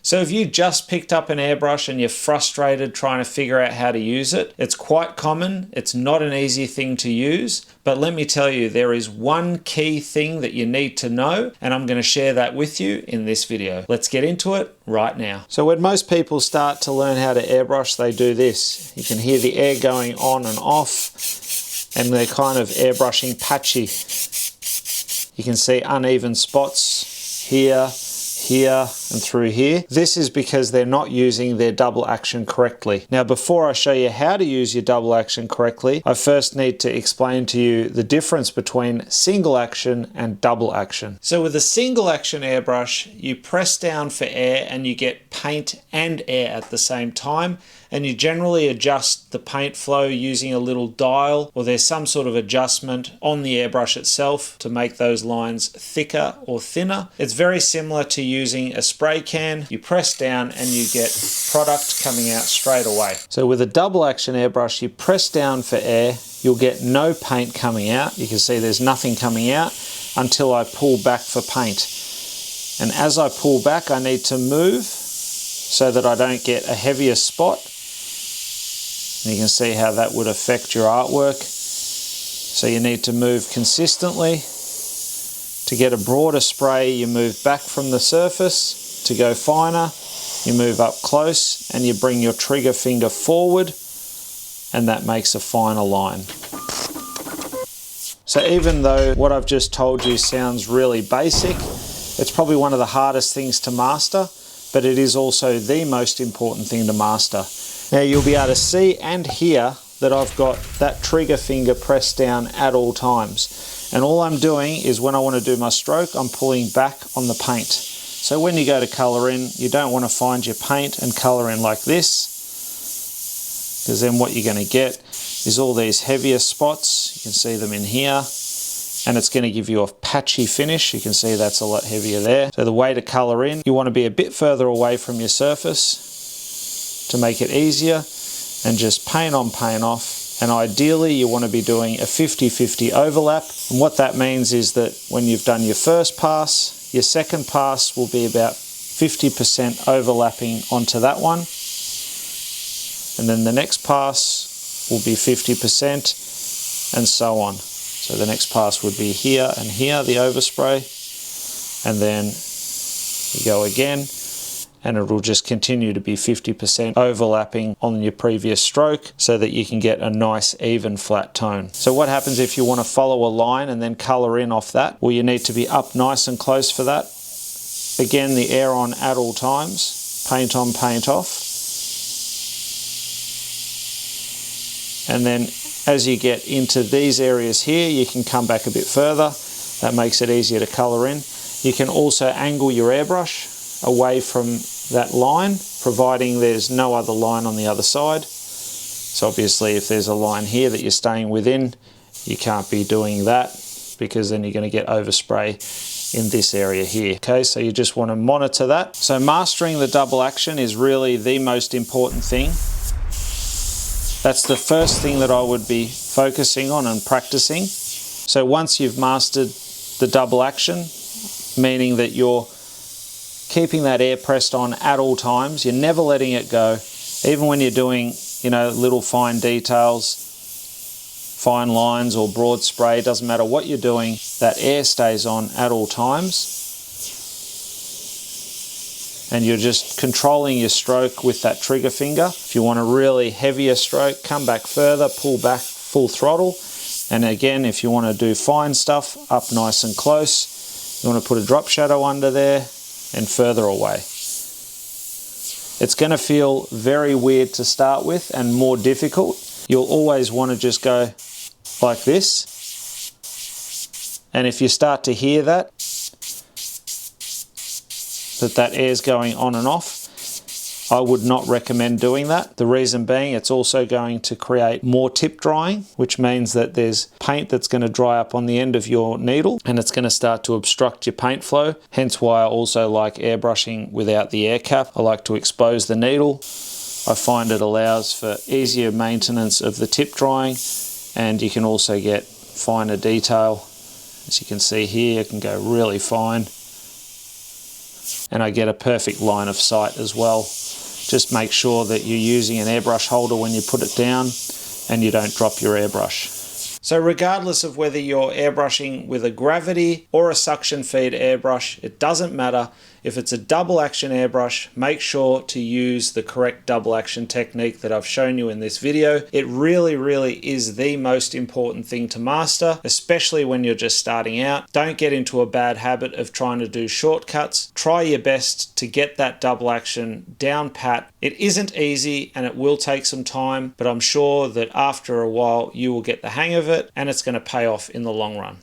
So if you just picked up an airbrush and you're frustrated trying to figure out how to use it, it's quite common. It's not an easy thing to use, but let me tell you, there is one key thing that you need to know, and I'm going to share that with you in this video. Let's get into it right now. So when most people start to learn how to airbrush, they do this. You can hear the air going on and off, and they're kind of airbrushing patchy. You can see uneven spots here, here, and through here. This is because they're not using their double action correctly. Now, before I show you how to use your double action correctly, I first need to explain to you the difference between single action and double action. So with a single action airbrush, you press down for air and you get paint and air at the same time, and you generally adjust the paint flow using a little dial, or there's some sort of adjustment on the airbrush itself to make those lines thicker or thinner. It's very similar to using a spray can. You press down and you get product coming out straight away. So with a double action airbrush, you press down for air, you'll get no paint coming out. You can see there's nothing coming out until I pull back for paint. And as I pull back, I need to move so that I don't get a heavier spot. And you can see how that would affect your artwork. So you need to move consistently. To get a broader spray, you move back from the surface. To go finer, you move up close and you bring your trigger finger forward, and that makes a finer line. So even though what I've just told you sounds really basic, it's probably one of the hardest things to master, but it is also the most important thing to master. Now you'll be able to see and hear that I've got that trigger finger pressed down at all times. And all I'm doing is when I want to do my stroke, I'm pulling back on the paint. So when you go to colour in, you don't want to find your paint and colour in like this, because then what you're going to get is all these heavier spots. You can see them in here, and it's going to give you a patchy finish. You can see that's a lot heavier there. So the way to colour in, you want to be a bit further away from your surface to make it easier, and just paint on, paint off. And ideally you want to be doing a 50-50 overlap. And what that means is that when you've done your first pass, your second pass will be about 50% overlapping onto that one. And then the next pass will be 50%, and so on. So the next pass would be here and here, the overspray. And then you go again, and it will just continue to be 50% overlapping on your previous stroke so that you can get a nice even flat tone. So what happens if you want to follow a line and then colour in off that? Well, you need to be up nice and close for that. Again, the air on at all times, paint on, paint off. And then as you get into these areas here, you can come back a bit further. That makes it easier to colour in. You can also angle your airbrush away from that line, providing there's no other line on the other side. So obviously if there's a line here that you're staying within, you can't be doing that, because then you're going to get overspray in this area here. Okay, so you just want to monitor that. So mastering the double action is really the most important thing. That's the first thing that I would be focusing on and practicing. So once you've mastered the double action, meaning that you're keeping that air pressed on at all times, you're never letting it go, even when you're doing, you know, little fine details, fine lines or broad spray, doesn't matter what you're doing, that air stays on at all times. And you're just controlling your stroke with that trigger finger. If you want a really heavier stroke, come back further, pull back full throttle. And again, if you want to do fine stuff, up nice and close. You want to put a drop shadow under there and further away. It's going to feel very weird to start with and more difficult. You'll always want to just go like this. And if you start to hear that air's going on and off, I would not recommend doing that. The reason being, it's also going to create more tip drying, which means that there's paint that's going to dry up on the end of your needle, and it's going to start to obstruct your paint flow. Hence why I also like airbrushing without the air cap. I like to expose the needle. I find it allows for easier maintenance of the tip drying, and you can also get finer detail. As you can see here, it can go really fine. and I get a perfect line of sight as well. Just make sure that you're using an airbrush holder when you put it down and you don't drop your airbrush. So regardless of whether you're airbrushing with a gravity or a suction feed airbrush, it doesn't matter. If it's a double action airbrush, make sure to use the correct double action technique that I've shown you in this video. It really is the most important thing to master, especially when you're just starting out. Don't get into a bad habit of trying to do shortcuts. Try your best to get that double action down pat. It isn't easy and it will take some time, but I'm sure that after a while you will get the hang of it and it's going to pay off in the long run.